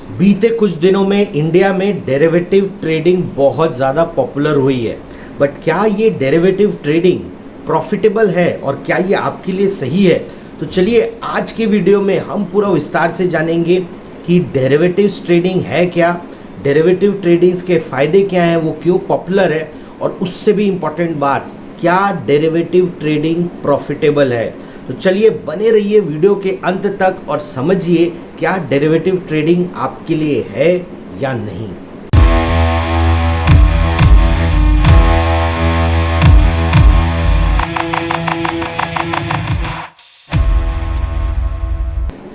बीते कुछ दिनों में इंडिया में डेरिवेटिव ट्रेडिंग बहुत ज़्यादा पॉपुलर हुई है। बट क्या ये डेरिवेटिव ट्रेडिंग प्रॉफिटेबल है और क्या ये आपके लिए सही है? तो चलिए आज के वीडियो में हम पूरा विस्तार से जानेंगे कि डेरिवेटिव्स ट्रेडिंग है क्या, डेरिवेटिव ट्रेडिंग्स के फ़ायदे क्या हैं, वो क्यों पॉपुलर है, और उससे भी इम्पॉर्टेंट बात, क्या डेरिवेटिव ट्रेडिंग प्रॉफिटेबल है। तो चलिए बने रहिए वीडियो के अंत तक और समझिए क्या डेरिवेटिव ट्रेडिंग आपके लिए है या नहीं।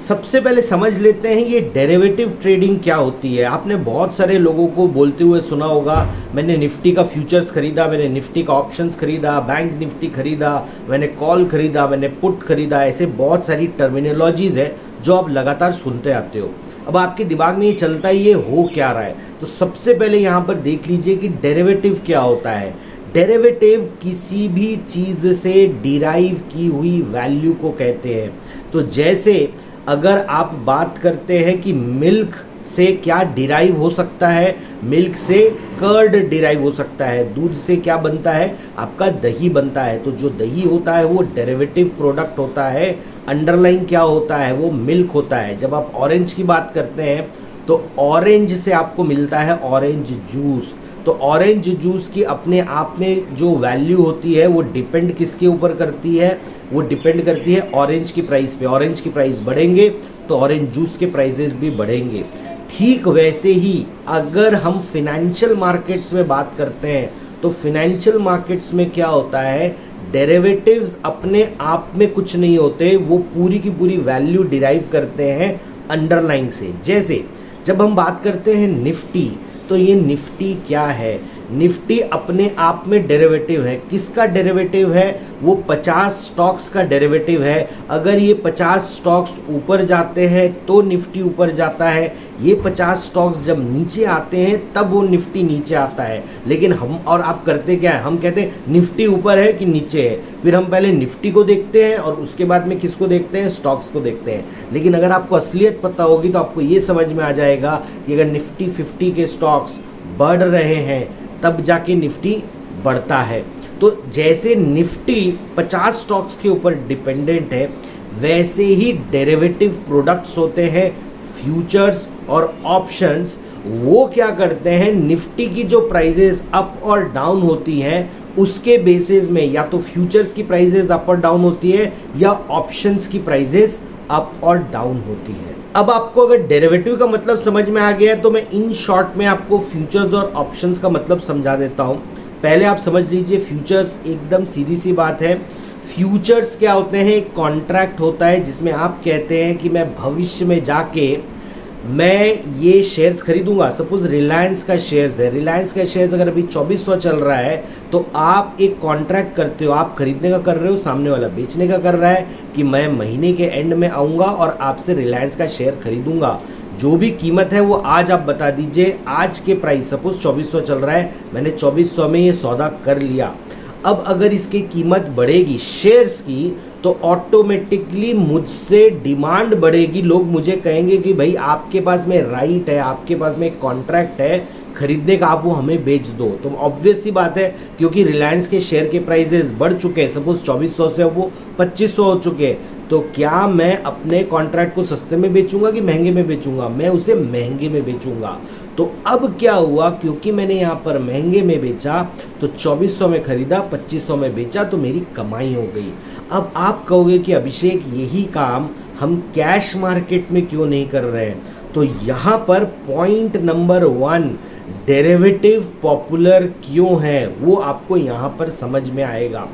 सबसे पहले समझ लेते हैं ये डेरिवेटिव ट्रेडिंग क्या होती है। आपने बहुत सारे लोगों को बोलते हुए सुना होगा, मैंने निफ्टी का फ्यूचर्स खरीदा, मैंने निफ्टी का ऑप्शंस खरीदा, बैंक निफ्टी खरीदा, मैंने कॉल खरीदा, मैंने पुट खरीदा। ऐसे बहुत सारी टर्मिनोलॉजीज है जो आप लगातार सुनते आते हो। अब आपके दिमाग में ये चलता है ये हो क्या रहा है। तो सबसे पहले यहाँ पर देख लीजिए कि डेरिवेटिव क्या होता है। डेरिवेटिव किसी भी चीज़ से डिराइव की हुई वैल्यू को कहते हैं। तो जैसे अगर आप बात करते हैं कि मिल्क से क्या डिराइव हो सकता है, मिल्क से कर्ड डिराइव हो सकता है, दूध से क्या बनता है, आपका दही बनता है। तो जो दही होता है वो डेरिवेटिव प्रोडक्ट होता है, अंडरलाइन क्या होता है, वो मिल्क होता है। जब आप ऑरेंज की बात करते हैं तो ऑरेंज से आपको मिलता है ऑरेंज जूस। तो ऑरेंज जूस की अपने आप में जो वैल्यू होती है वो डिपेंड किसके ऊपर करती है, वो डिपेंड करती है ऑरेंज की प्राइस पे। ऑरेंज की प्राइस बढ़ेंगे तो ऑरेंज जूस के प्राइसेस भी बढ़ेंगे। ठीक वैसे ही अगर हम फिनेंशियल मार्केट्स में बात करते हैं तो फिनेंशियल मार्केट्स में क्या होता है, डेरिवेटिव्स अपने आप में कुछ नहीं होते, वो पूरी की पूरी वैल्यू डिराइव करते हैं अंडरलाइन से। जैसे जब हम बात करते हैं निफ्टी, तो ये निफ्टी क्या है, निफ्टी अपने आप में डेरिवेटिव है। किसका डेरिवेटिव है, वो 50 स्टॉक्स का डेरिवेटिव है। अगर ये 50 स्टॉक्स ऊपर जाते हैं तो निफ्टी ऊपर जाता है, ये 50 स्टॉक्स जब नीचे आते हैं तब वो निफ्टी नीचे आता है। लेकिन हम और आप करते क्या है, हम कहते हैं निफ्टी ऊपर है कि नीचे है, फिर हम पहले निफ्टी को देखते हैं और उसके बाद में किसको देखते हैं, स्टॉक्स को देखते हैं। लेकिन अगर आपको असलियत पता होगी तो आपको ये समझ में आ जाएगा कि अगर निफ्टी 50 के स्टॉक्स बढ़ रहे हैं तब जाके निफ्टी बढ़ता है। तो जैसे निफ्टी 50 स्टॉक्स के ऊपर डिपेंडेंट है, वैसे ही डेरिवेटिव प्रोडक्ट्स होते हैं फ्यूचर्स और ऑप्शंस। वो क्या करते हैं, निफ्टी की जो प्राइजेस अप और डाउन होती हैं उसके बेसिस में या तो फ्यूचर्स की प्राइजेस अप और डाउन होती है या ऑप्शंस की प्राइजेस अप और डाउन होती है। अब आपको अगर डेरिवेटिव का मतलब समझ में आ गया है तो मैं इन शॉर्ट में आपको फ्यूचर्स और ऑप्शंस का मतलब समझा देता हूं। पहले आप समझ लीजिए फ्यूचर्स, एकदम सीधी सी बात है। फ्यूचर्स क्या होते हैं, एक कॉन्ट्रैक्ट होता है जिसमें आप कहते हैं कि मैं भविष्य में जाके मैं ये शेयर्स खरीदूंगा। सपोज रिलायंस का शेयर्स है, रिलायंस का शेयर्स अगर अभी 2400 चल रहा है तो आप एक कॉन्ट्रैक्ट करते हो, आप खरीदने का कर रहे हो, सामने वाला बेचने का कर रहा है कि मैं महीने के एंड में आऊँगा और आपसे रिलायंस का शेयर खरीदूंगा। जो भी कीमत है वो आज आप बता दीजिए, आज के प्राइस सपोज 2400 चल रहा है, मैंने 2400 में ये सौदा कर लिया। अब अगर इसकी कीमत बढ़ेगी शेयर्स की तो ऑटोमेटिकली मुझसे डिमांड बढ़ेगी। लोग मुझे कहेंगे कि भाई आपके पास में राइट है, आपके पास में एक कॉन्ट्रैक्ट है खरीदने का, आप वो हमें बेच दो। तो ऑब्वियस सी बात है, क्योंकि रिलायंस के शेयर के प्राइसेस बढ़ चुके हैं, सपोज 2400 से वो 2500 हो चुके हैं, तो क्या मैं अपने कॉन्ट्रैक्ट को सस्ते में बेचूंगा कि महंगे में बेचूंगा, मैं उसे महंगे में बेचूंगा। तो अब क्या हुआ, क्योंकि मैंने यहाँ पर महंगे में बेचा तो 2400 में खरीदा, 2500 में बेचा, तो मेरी कमाई हो गई। अब आप कहोगे कि अभिषेक यही काम हम कैश मार्केट में क्यों नहीं कर रहे हैं। तो यहाँ पर पॉइंट नंबर 1, डेरिवेटिव पॉपुलर क्यों है वो आपको यहाँ पर समझ में आएगा।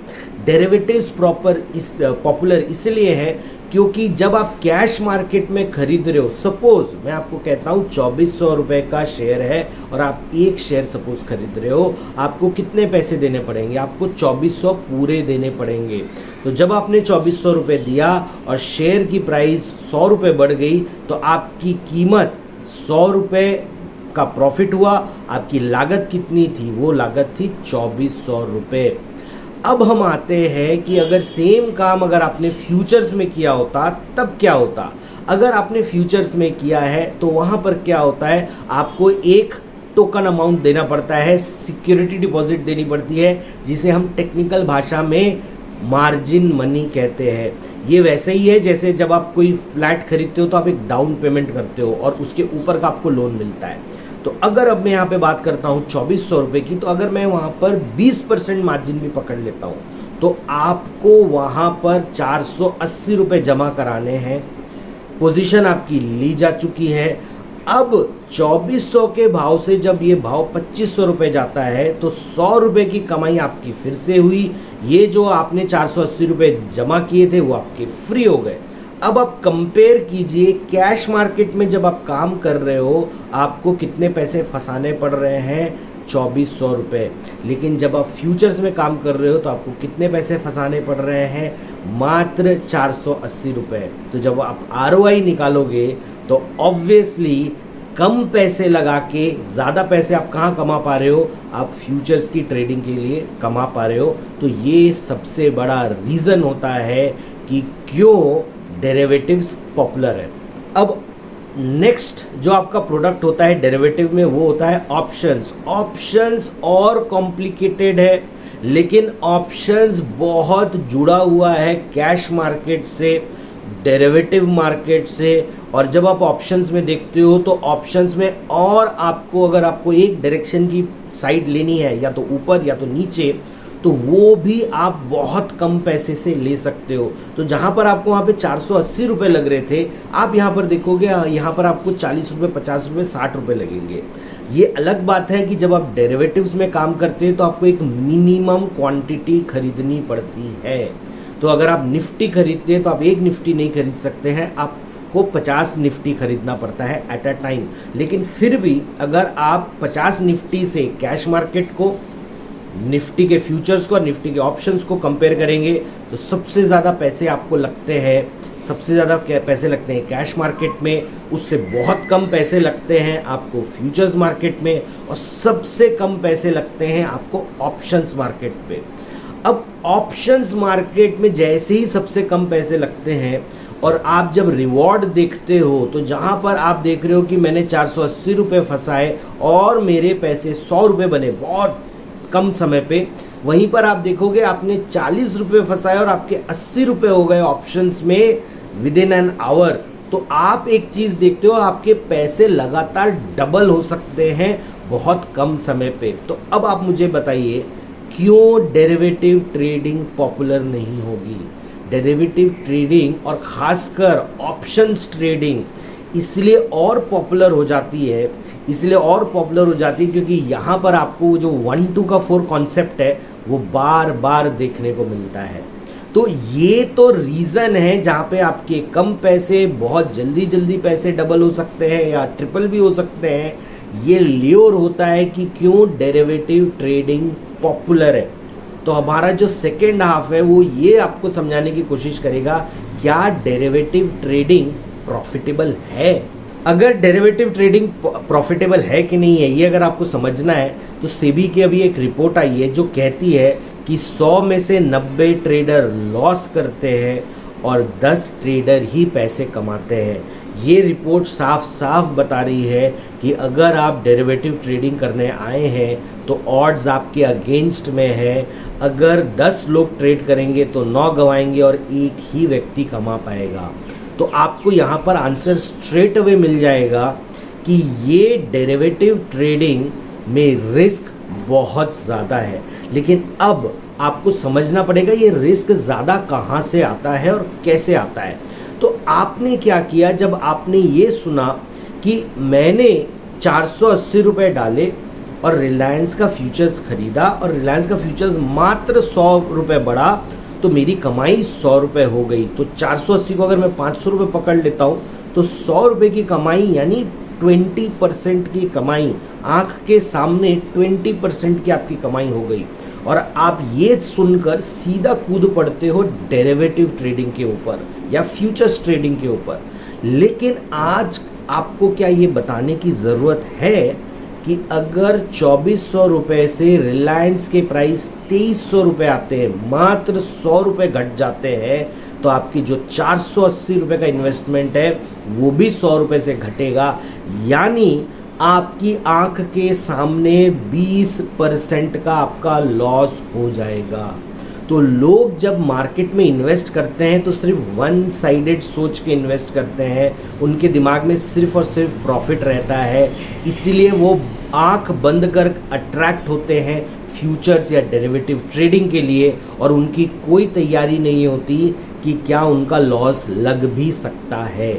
डेरिवेटिव्स पॉपुलर इसलिए है क्योंकि जब आप कैश मार्केट में खरीद रहे हो, सपोज मैं आपको कहता हूँ 2400 रुपये का शेयर है और आप एक शेयर सपोज खरीद रहे हो, आपको कितने पैसे देने पड़ेंगे, आपको 2400 पूरे देने पड़ेंगे। तो जब आपने 2400 रुपये दिया और शेयर की प्राइस 100 रुपये बढ़ गई तो आपकी कीमत 100 रुपये का प्रॉफिट हुआ, आपकी लागत कितनी थी, वो लागत थी 2400 रुपये। अब हम आते हैं कि अगर सेम काम अगर आपने फ्यूचर्स में किया होता तब क्या होता। अगर आपने फ्यूचर्स में किया है तो वहाँ पर क्या होता है, आपको एक टोकन अमाउंट देना पड़ता है, सिक्योरिटी डिपॉजिट देनी पड़ती है, जिसे हम टेक्निकल भाषा में मार्जिन मनी कहते हैं। ये वैसे ही है जैसे जब आप कोई फ्लैट खरीदते हो तो आप एक डाउन पेमेंट करते हो और उसके ऊपर का आपको लोन मिलता है। तो अगर अब मैं यहाँ पे बात करता हूँ 2400 रुपये की, तो अगर मैं वहाँ पर 20% मार्जिन भी पकड़ लेता हूँ तो आपको वहाँ पर 480 रुपये जमा कराने हैं। पोजीशन आपकी ली जा चुकी है। अब 2400 के भाव से जब ये भाव 2500 रुपये जाता है तो 100 रुपये की कमाई आपकी फिर से हुई। ये जो आपने 480 रुपये जमा किए थे वो आपके फ्री हो गए। अब आप कंपेयर कीजिए, कैश मार्केट में जब आप काम कर रहे हो आपको कितने पैसे फंसाने पड़ रहे हैं, 2400 रुपये। लेकिन जब आप फ्यूचर्स में काम कर रहे हो तो आपको कितने पैसे फंसाने पड़ रहे हैं, मात्र 480 रुपये। तो जब आप ROI निकालोगे तो ऑब्वियसली कम पैसे लगा के ज़्यादा पैसे आप कहाँ कमा पा रहे हो, आप फ्यूचर्स की ट्रेडिंग के लिए कमा पा रहे हो। तो ये सबसे बड़ा रीज़न होता है कि क्यों डेरिवेटिव्स पॉपुलर है। अब नेक्स्ट जो आपका प्रोडक्ट होता है डेरिवेटिव में वो होता है ऑप्शंस। ऑप्शंस और कॉम्प्लिकेटेड है, लेकिन ऑप्शंस बहुत जुड़ा हुआ है कैश मार्केट से, डेरिवेटिव मार्केट से। और जब आप ऑप्शंस में देखते हो तो ऑप्शंस में और आपको अगर आपको एक डायरेक्शन की साइड लेनी है, या तो ऊपर या तो नीचे, तो वो भी आप बहुत कम पैसे से ले सकते हो। तो जहाँ पर आपको वहाँ पे 480 रुपये लग रहे थे, आप यहाँ पर देखोगे यहाँ पर आपको 40 रुपये, 50 रुपये, 60 रुपये लगेंगे। ये अलग बात है कि जब आप डेरिवेटिव्स में काम करते हैं तो आपको एक मिनिमम क्वांटिटी खरीदनी पड़ती है। तो अगर आप निफ्टी खरीदते हैं तो आप एक निफ्टी नहीं खरीद सकते हैं, आपको 50 निफ्टी खरीदना पड़ता है एट अ टाइम। लेकिन फिर भी अगर आप 50 निफ्टी से कैश मार्केट को, निफ्टी के फ्यूचर्स को और निफ्टी के ऑप्शंस को कंपेयर करेंगे तो सबसे ज़्यादा पैसे आपको लगते हैं, सबसे ज़्यादा पैसे लगते हैं कैश मार्केट में, उससे बहुत कम पैसे लगते हैं आपको फ्यूचर्स मार्केट में, और सबसे कम पैसे लगते हैं आपको ऑप्शंस मार्केट पे। अब ऑप्शंस मार्केट में जैसे ही सबसे कम पैसे लगते हैं और आप जब रिवॉर्ड देखते हो तो जहाँ पर आप देख रहे हो कि मैंने 480 रुपये फंसाए और मेरे पैसे 100 रुपये बने बहुत कम समय पे, वहीं पर आप देखोगे आपने 40 रुपये फंसाए और आपके 80 रुपये हो गए ऑप्शंस में विद इन एन आवर। तो आप एक चीज़ देखते हो, आपके पैसे लगातार डबल हो सकते हैं बहुत कम समय पे। तो अब आप मुझे बताइए क्यों डेरिवेटिव ट्रेडिंग पॉपुलर नहीं होगी। डेरिवेटिव ट्रेडिंग और ख़ासकर ऑप्शंस ट्रेडिंग इसलिए और पॉपुलर हो जाती है, इसलिए और पॉपुलर हो जाती है क्योंकि यहाँ पर आपको जो 1 2 का 4 कॉन्सेप्ट है वो बार बार देखने को मिलता है। तो ये तो रीज़न है जहाँ पे आपके कम पैसे बहुत जल्दी जल्दी पैसे डबल हो सकते हैं या ट्रिपल भी हो सकते हैं। ये ल्योर होता है कि क्यों डेरिवेटिव ट्रेडिंग पॉपुलर है। तो हमारा जो सेकेंड हाफ है वो ये आपको समझाने की कोशिश करेगा क्या डेरिवेटिव ट्रेडिंग प्रॉफिटेबल है। अगर डेरिवेटिव ट्रेडिंग प्रॉफिटेबल है कि नहीं है ये अगर आपको समझना है तो सेबी की अभी एक रिपोर्ट आई है जो कहती है कि 100 में से 90 ट्रेडर लॉस करते हैं और 10 ट्रेडर ही पैसे कमाते हैं। ये रिपोर्ट साफ साफ बता रही है कि अगर आप डेरिवेटिव ट्रेडिंग करने आए हैं तो ऑड्स आपके अगेंस्ट में है। अगर 10 लोग ट्रेड करेंगे तो 9 गंवाएंगे और एक ही व्यक्ति कमा पाएगा। तो आपको यहाँ पर आंसर स्ट्रेट अवे मिल जाएगा कि ये डेरिवेटिव ट्रेडिंग में रिस्क बहुत ज़्यादा है। लेकिन अब आपको समझना पड़ेगा ये रिस्क ज़्यादा कहाँ से आता है और कैसे आता है। तो आपने क्या किया, जब आपने ये सुना कि मैंने 480 रुपये डाले और रिलायंस का फ्यूचर्स खरीदा और रिलायंस का फ्यूचर्स मात्र 100 रुपये बढ़ा तो मेरी कमाई 100 रुपये हो गई। तो 480 को अगर मैं 500 रुपये पकड़ लेता हूँ तो 100 रुपये की कमाई यानी 20% की कमाई, आँख के सामने 20% की आपकी कमाई हो गई। और आप ये सुनकर सीधा कूद पड़ते हो डेरिवेटिव ट्रेडिंग के ऊपर या फ्यूचर्स ट्रेडिंग के ऊपर। लेकिन आज आपको क्या ये बताने की ज़रूरत है कि अगर 2400 रुपये से रिलायंस के प्राइस 2300 रुपये आते हैं, मात्र 100 रुपये घट जाते हैं, तो आपकी जो 480 रुपये का इन्वेस्टमेंट है वो भी 100 रुपये से घटेगा, यानी आपकी आंख के सामने 20% का आपका लॉस हो जाएगा। तो लोग जब मार्केट में इन्वेस्ट करते हैं तो सिर्फ वन साइडेड सोच के इन्वेस्ट करते हैं, उनके दिमाग में सिर्फ और सिर्फ प्रॉफिट रहता है, इसीलिए वो आंख बंद कर अट्रैक्ट होते हैं फ्यूचर्स या डेरिवेटिव ट्रेडिंग के लिए, और उनकी कोई तैयारी नहीं होती कि क्या उनका लॉस लग भी सकता है।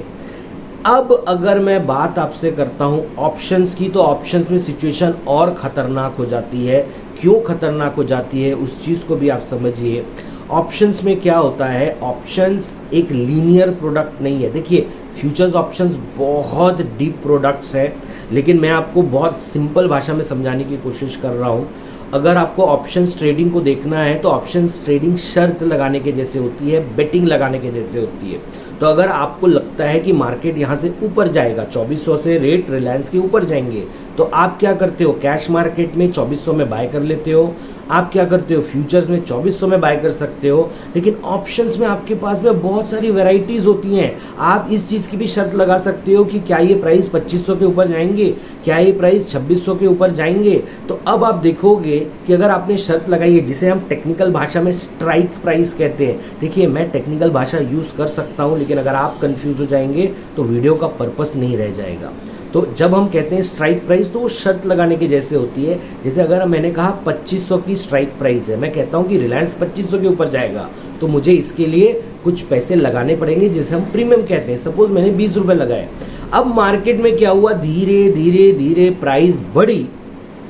अब अगर मैं बात आपसे करता हूँ ऑप्शंस की, तो ऑप्शंस में सिचुएशन और ख़तरनाक हो जाती है। क्यों खतरनाक हो जाती है उस चीज़ को भी आप समझिए। ऑप्शंस में क्या होता है, ऑप्शंस एक लीनियर प्रोडक्ट नहीं है। देखिए फ्यूचर्स ऑप्शंस बहुत डीप प्रोडक्ट्स हैं, लेकिन मैं आपको बहुत सिंपल भाषा में समझाने की कोशिश कर रहा हूँ। अगर आपको ऑप्शंस ट्रेडिंग को देखना है तो ऑप्शंस ट्रेडिंग शर्त लगाने के जैसे होती है, बेटिंग लगाने के जैसे होती है। तो अगर आपको लगता है कि मार्केट यहाँ से ऊपर जाएगा, 2400 से रेट रिलायंस के ऊपर जाएंगे, तो आप क्या करते हो, कैश मार्केट में 2400 में बाय कर लेते हो। आप क्या करते हो, फ्यूचर्स में 2400 में बाय कर सकते हो। लेकिन ऑप्शंस में आपके पास में बहुत सारी वैरायटीज़ होती हैं। आप इस चीज़ की भी शर्त लगा सकते हो कि क्या ये प्राइस 2500 के ऊपर जाएंगे, क्या ये प्राइस 2600 के ऊपर जाएंगे। तो अब आप देखोगे कि अगर आपने शर्त लगाई है, जिसे हम टेक्निकल भाषा में स्ट्राइक प्राइस कहते हैं। देखिए मैं टेक्निकल भाषा यूज़ कर सकता हूँ, लेकिन अगर आप कंफ्यूज हो जाएंगे तो वीडियो का पर्पस नहीं रह जाएगा। तो जब हम कहते हैं स्ट्राइक प्राइस, तो वो शर्त लगाने के जैसे होती है। जैसे अगर मैंने कहा 2500 की स्ट्राइक प्राइस है, मैं कहता हूँ कि रिलायंस 2500 के ऊपर जाएगा, तो मुझे इसके लिए कुछ पैसे लगाने पड़ेंगे, जिसे हम प्रीमियम कहते हैं। सपोज मैंने 20 रुपये लगाए। अब मार्केट में क्या हुआ, धीरे धीरे धीरे प्राइस बढ़ी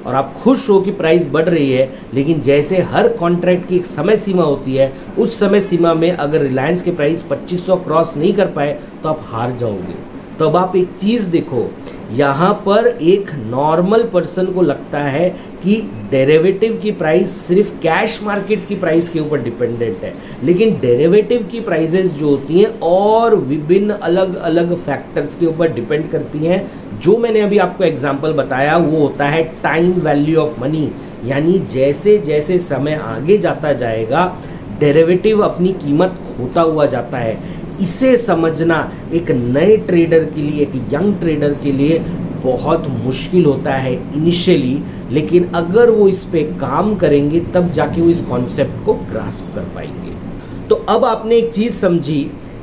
और आप खुश हो कि प्राइस बढ़ रही है, लेकिन जैसे हर कॉन्ट्रैक्ट की एक समय सीमा होती है, उस समय सीमा में अगर रिलायंस के प्राइस 2500 क्रॉस नहीं कर पाए तो आप हार जाओगे। तो अब आप एक चीज़ देखो, यहाँ पर एक नॉर्मल पर्सन को लगता है कि डेरिवेटिव की प्राइस सिर्फ कैश मार्केट की प्राइस के ऊपर डिपेंडेंट है, लेकिन डेरिवेटिव की प्राइसेस जो होती हैं और विभिन्न अलग अलग फैक्टर्स के ऊपर डिपेंड करती हैं। जो मैंने अभी आपको एग्जांपल बताया वो होता है टाइम वैल्यू ऑफ मनी, यानी जैसे जैसे समय आगे जाता जाएगा डेरिवेटिव अपनी कीमत खोता हुआ जाता है। इसे समझना एक नए ट्रेडर के लिए, एक यंग ट्रेडर के लिए बहुत मुश्किल होता है इनिशियली, लेकिन अगर वो इस पे काम करेंगे तब जाके वो इस कॉन्सेप्ट को ग्रास्प कर पाएंगे। तो अब आपने एक चीज़ समझी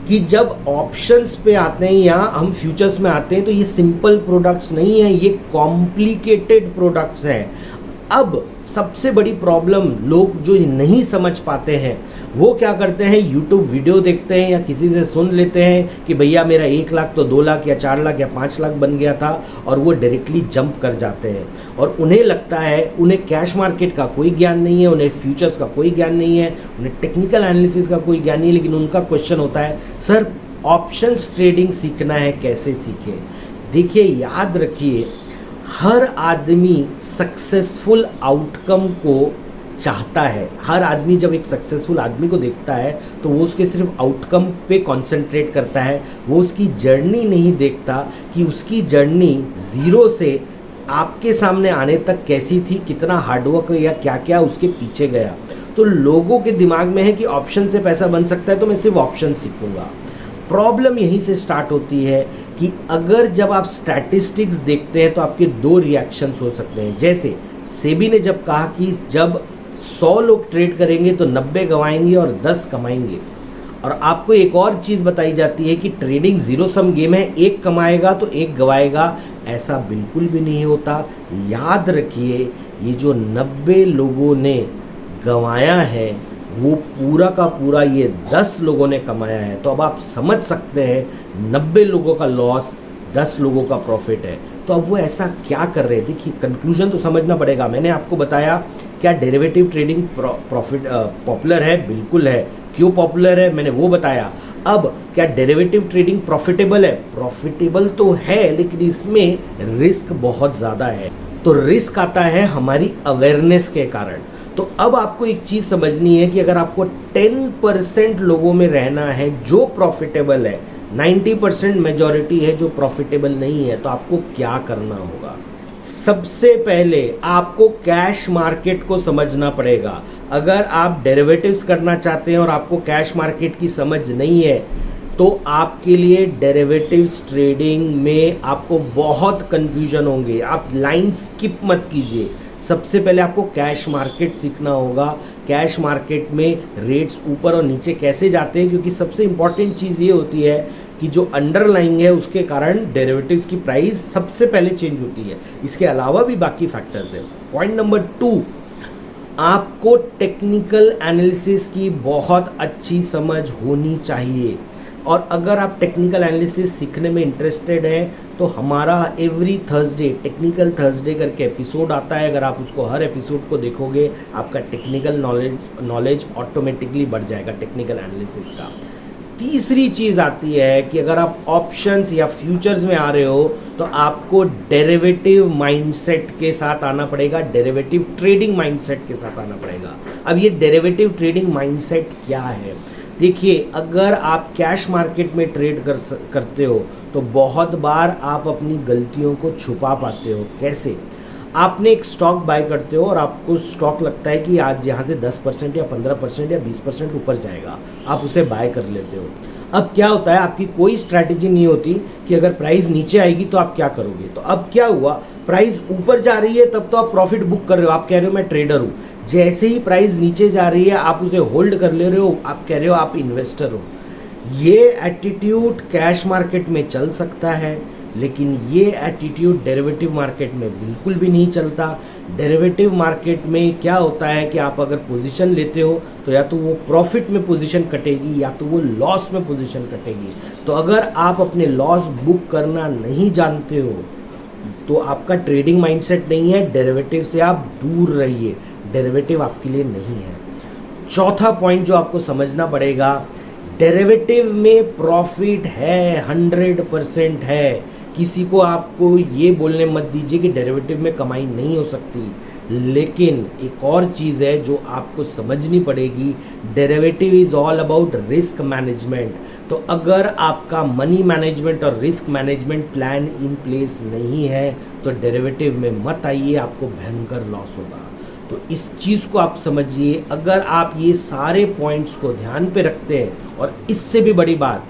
कि जब ऑप्शंस पे आते हैं या हम फ्यूचर्स में आते हैं तो ये सिंपल प्रोडक्ट्स नहीं है, ये कॉम्प्लिकेटेड प्रोडक्ट्स हैं। अब सबसे बड़ी प्रॉब्लम लोग जो नहीं समझ पाते हैं वो क्या करते हैं, यूट्यूब वीडियो देखते हैं या किसी से सुन लेते हैं कि भैया मेरा 1 लाख तो 2 लाख या 4 लाख या 5 लाख बन गया था, और वो डायरेक्टली जंप कर जाते हैं। और उन्हें लगता है, उन्हें कैश मार्केट का कोई ज्ञान नहीं है, उन्हें फ्यूचर्स का कोई ज्ञान नहीं है, उन्हें टेक्निकल एनालिसिस का कोई ज्ञान नहीं है, लेकिन उनका क्वेश्चन होता है सर ऑप्शंस ट्रेडिंग सीखना है, कैसे सीखें। देखिए याद रखिए, हर आदमी सक्सेसफुल आउटकम को चाहता है। हर आदमी जब एक सक्सेसफुल आदमी को देखता है तो वो उसके सिर्फ आउटकम पे कंसंट्रेट करता है, वो उसकी जर्नी नहीं देखता कि उसकी जर्नी ज़ीरो से आपके सामने आने तक कैसी थी, कितना हार्डवर्क या क्या क्या उसके पीछे गया। तो लोगों के दिमाग में है कि ऑप्शन से पैसा बन सकता है तो मैं सिर्फ ऑप्शन सीखूंगा। प्रॉब्लम यहीं से स्टार्ट होती है कि अगर जब आप स्टैटिस्टिक्स देखते हैं तो आपके 2 रिएक्शंस हो सकते हैं। जैसे सेबी ने जब कहा कि जब 100 लोग ट्रेड करेंगे तो 90 गंवाएंगे और 10 कमाएंगे, और आपको एक और चीज़ बताई जाती है कि ट्रेडिंग ज़ीरो सम गेम है, एक कमाएगा तो एक गंवाएगा। ऐसा बिल्कुल भी नहीं होता। याद रखिए, ये जो 90 लोगों ने गंवाया है वो पूरा का पूरा ये 10 लोगों ने कमाया है। तो अब आप समझ सकते हैं 90 लोगों का लॉस, 10 लोगों का प्रॉफिट है। तो अब वो ऐसा क्या कर रहे हैं, देखिए कंक्लूजन तो समझना पड़ेगा। मैंने आपको बताया क्या डेरिवेटिव ट्रेडिंग प्रॉफिट पॉपुलर है, बिल्कुल है। क्यों पॉपुलर है मैंने वो बताया। अब क्या डेरिवेटिव ट्रेडिंग प्रॉफिटेबल है, प्रॉफिटेबल तो है, लेकिन इसमें रिस्क बहुत ज़्यादा है। तो रिस्क आता है हमारी अवेयरनेस के कारण। तो अब आपको एक चीज़ समझनी है कि अगर आपको 10% लोगों में रहना है जो प्रॉफिटेबल है, 90% मेजॉरिटी है जो प्रॉफिटेबल नहीं है, तो आपको क्या करना होगा। सबसे पहले आपको कैश मार्केट को समझना पड़ेगा। अगर आप डेरिवेटिव्स करना चाहते हैं और आपको कैश मार्केट की समझ नहीं है तो आपके लिए डेरिवेटिव्स ट्रेडिंग में आपको बहुत कंफ्यूजन होंगे। आप लाइन स्किप मत कीजिए। सबसे पहले आपको कैश मार्केट सीखना होगा। कैश मार्केट में रेट्स ऊपर और नीचे कैसे जाते हैं, क्योंकि सबसे इंपॉर्टेंट चीज़ ये होती है कि जो अंडरलाइंग है उसके कारण डेरिवेटिव्स की प्राइस सबसे पहले चेंज होती है। इसके अलावा भी बाकी फैक्टर्स हैं। पॉइंट नंबर 2, आपको टेक्निकल एनालिसिस की बहुत अच्छी समझ होनी चाहिए। और अगर आप टेक्निकल एनालिसिस सीखने में इंटरेस्टेड हैं तो हमारा एवरी थर्सडे टेक्निकल थर्सडे करके एपिसोड आता है। अगर आप उसको हर एपिसोड को देखोगे आपका टेक्निकल नॉलेज ऑटोमेटिकली बढ़ जाएगा टेक्निकल एनालिसिस का। तीसरी चीज़ आती है कि अगर आप ऑप्शंस या फ्यूचर्स में आ रहे हो तो आपको डेरिवेटिव माइंडसेट के साथ आना पड़ेगा, डेरिवेटिव ट्रेडिंग माइंडसेट के साथ आना पड़ेगा। अब ये डेरिवेटिव ट्रेडिंग माइंडसेट क्या है? देखिए, अगर आप कैश मार्केट में ट्रेड करते हो तो बहुत बार आप अपनी गलतियों को छुपा पाते हो। कैसे? आपने एक स्टॉक बाय करते हो और आपको स्टॉक लगता है कि आज यहाँ से 10% या 15% या 20% ऊपर जाएगा, आप उसे बाय कर लेते हो। अब क्या होता है, आपकी कोई स्ट्रैटेजी नहीं होती कि अगर प्राइस नीचे आएगी तो आप क्या करोगे। तो अब क्या हुआ, प्राइस ऊपर जा रही है तब तो आप प्रॉफिट बुक कर रहे हो, आप कह रहे हो मैं ट्रेडर हूँ। जैसे ही प्राइस नीचे जा रही है आप उसे होल्ड कर ले रहे हो, आप कह रहे हो आप इन्वेस्टर हो। ये एटीट्यूड कैश मार्केट में चल सकता है, लेकिन ये एटीट्यूड डेरिवेटिव मार्केट में बिल्कुल भी नहीं चलता। डेरिवेटिव मार्केट में क्या होता है कि आप अगर पोजीशन लेते हो तो या तो वो प्रॉफिट में पोजीशन कटेगी या तो वो लॉस में पोजीशन कटेगी। तो अगर आप अपने लॉस बुक करना नहीं जानते हो तो आपका ट्रेडिंग माइंडसेट नहीं है, डेरिवेटिव से आप दूर रहिए, डेरिवेटिव आपके लिए नहीं है। चौथा पॉइंट जो आपको समझना पड़ेगा, डेरिवेटिव में प्रॉफिट है, 100% है। किसी को आपको ये बोलने मत दीजिए कि डेरिवेटिव में कमाई नहीं हो सकती। लेकिन एक और चीज़ है जो आपको समझनी पड़ेगी, derivative is all about risk management. तो अगर आपका मनी मैनेजमेंट और risk management plan in place नहीं है तो डेरिवेटिव में मत आइए, आपको भयंकर लॉस होगा। तो इस चीज़ को आप समझिए। अगर आप ये सारे पॉइंट्स को ध्यान पे रखते हैं, और इससे भी बड़ी बात,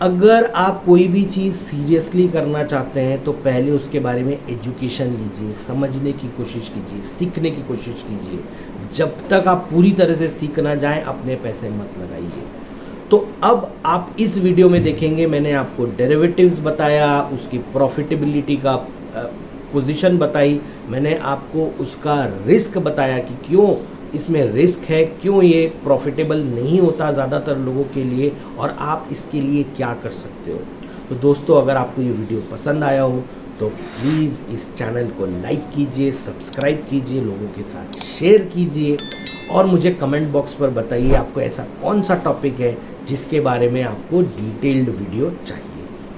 अगर आप कोई भी चीज़ सीरियसली करना चाहते हैं तो पहले उसके बारे में एजुकेशन लीजिए, समझने की कोशिश कीजिए, सीखने की कोशिश कीजिए। जब तक आप पूरी तरह से सीख ना जाएं अपने पैसे मत लगाइए। तो अब आप इस वीडियो में देखेंगे, मैंने आपको डेरिवेटिव्स बताया, उसकी प्रॉफिटेबिलिटी का पोजीशन बताई, मैंने आपको उसका रिस्क बताया कि क्यों इसमें रिस्क है, क्यों ये प्रॉफिटेबल नहीं होता ज़्यादातर लोगों के लिए, और आप इसके लिए क्या कर सकते हो। तो दोस्तों, अगर आपको ये वीडियो पसंद आया हो तो प्लीज़ इस चैनल को लाइक कीजिए, सब्सक्राइब कीजिए, लोगों के साथ शेयर कीजिए, और मुझे कमेंट बॉक्स पर बताइए आपको ऐसा कौन सा टॉपिक है जिसके बारे में आपको डिटेल्ड वीडियो चाहिए।